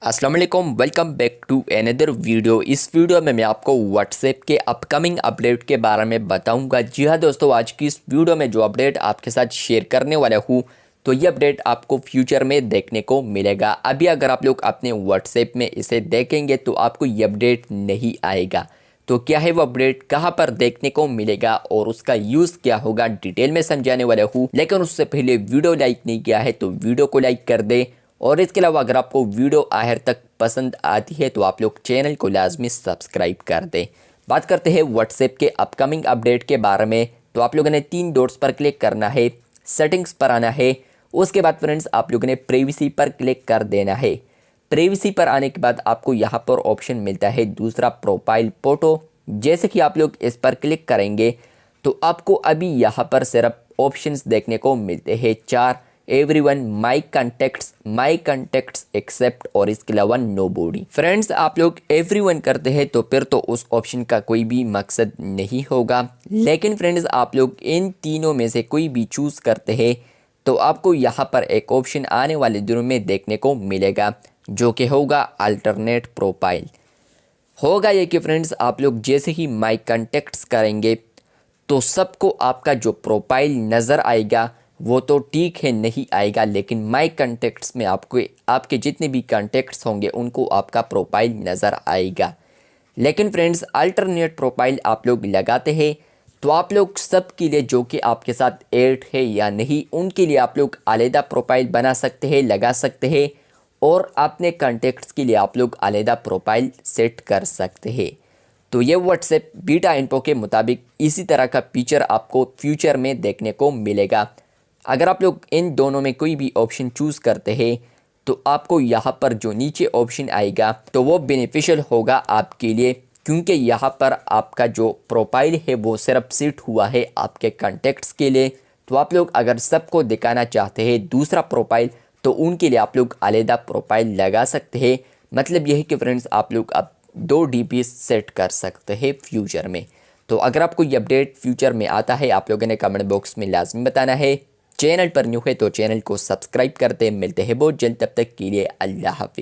अस्सलाम वालेकुम, welcome back to another video. इस वीडियो में मैं आपको व्हाट्सएप के अपकमिंग अपडेट के बारे में बताऊंगा। जी हाँ दोस्तों, आज की इस वीडियो में जो अपडेट आपके साथ शेयर करने वाला हूँ तो ये अपडेट आपको फ्यूचर में देखने को मिलेगा। अभी अगर आप लोग अपने व्हाट्सएप में इसे देखेंगे तो आपको ये अपडेट नहीं आएगा। तो क्या है वो अपडेट, कहाँ पर देखने को मिलेगा और उसका यूज़ क्या होगा, डिटेल में समझाने वाला हूँ। लेकिन उससे पहले वीडियो लाइक नहीं किया है तो वीडियो को लाइक कर दे। और इसके अलावा अगर आपको वीडियो आखिर तक पसंद आती है तो आप लोग चैनल को लाजमी सब्सक्राइब कर दें। बात करते हैं व्हाट्सएप के अपकमिंग अपडेट के बारे में। तो आप लोगों ने 3 डॉट्स पर क्लिक करना है, सेटिंग्स पर आना है। उसके बाद फ्रेंड्स आप लोगों ने प्राइवेसी पर क्लिक कर देना है। प्राइवेसी पर आने के बाद आपको यहाँ पर ऑप्शन मिलता है दूसरा, प्रोफाइल फ़ोटो। जैसे कि आप लोग इस पर क्लिक करेंगे तो आपको अभी यहाँ पर सिर्फ ऑप्शंस देखने को मिलते हैं 4। एवरीवन, माई कॉन्टेक्ट्स एक्सेप्ट और इसके अलावा नो बॉडी। फ्रेंड्स आप लोग एवरीवन करते हैं तो फिर तो उस ऑप्शन का कोई भी मकसद नहीं होगा। लेकिन फ्रेंड्स आप लोग इन तीनों में से कोई भी चूज़ करते हैं तो आपको यहाँ पर एक ऑप्शन आने वाले दिनों में देखने को मिलेगा जो कि होगा अल्टरनेट प्रोफाइल। होगा ये कि फ्रेंड्स आप लोग जैसे ही माई कॉन्टेक्ट्स करेंगे तो सबको आपका जो प्रोफाइल नज़र आएगा वो तो ठीक है नहीं आएगा, लेकिन माई कॉन्टेक्ट्स में आपको आपके जितने भी कॉन्टेक्ट्स होंगे उनको आपका प्रोफाइल नज़र आएगा। लेकिन फ्रेंड्स अल्टरनेट प्रोफाइल आप लोग लगाते हैं तो आप लोग सब के लिए जो कि आपके साथ ऐड है या नहीं उनके लिए आप लोग अलहदा प्रोफाइल बना सकते हैं, लगा सकते हैं। और अपने कॉन्टेक्ट्स के लिए आप लोग अलहदा प्रोफाइल सेट कर सकते हैं। तो ये व्हाट्सएप बीटा इन्फो के मुताबिक इसी तरह का फीचर आपको फ्यूचर में देखने को मिलेगा। अगर आप लोग इन दोनों में कोई भी ऑप्शन चूज़ करते हैं तो आपको यहाँ पर जो नीचे ऑप्शन आएगा तो वो बेनिफिशियल होगा आपके लिए, क्योंकि यहाँ पर आपका जो प्रोफाइल है वो सिर्फ सेट हुआ है आपके कॉन्टेक्ट्स के लिए। तो आप लोग अगर सबको दिखाना चाहते हैं दूसरा प्रोफाइल तो उनके लिए आप लोग अलहदा प्रोफाइल लगा सकते हैं। मतलब यही कि फ्रेंड्स आप लोग अब 2 DP सेट कर सकते हैं फ्यूचर में। तो अगर आपको ये अपडेट फ्यूचर में आता है आप लोगों ने कमेंट बॉक्स में लाजमी बताना है। चैनल पर न्यू है तो चैनल को सब्सक्राइब करते मिलते हैं बहुत जल्द, तब तक के लिए अल्लाह हाफिज़।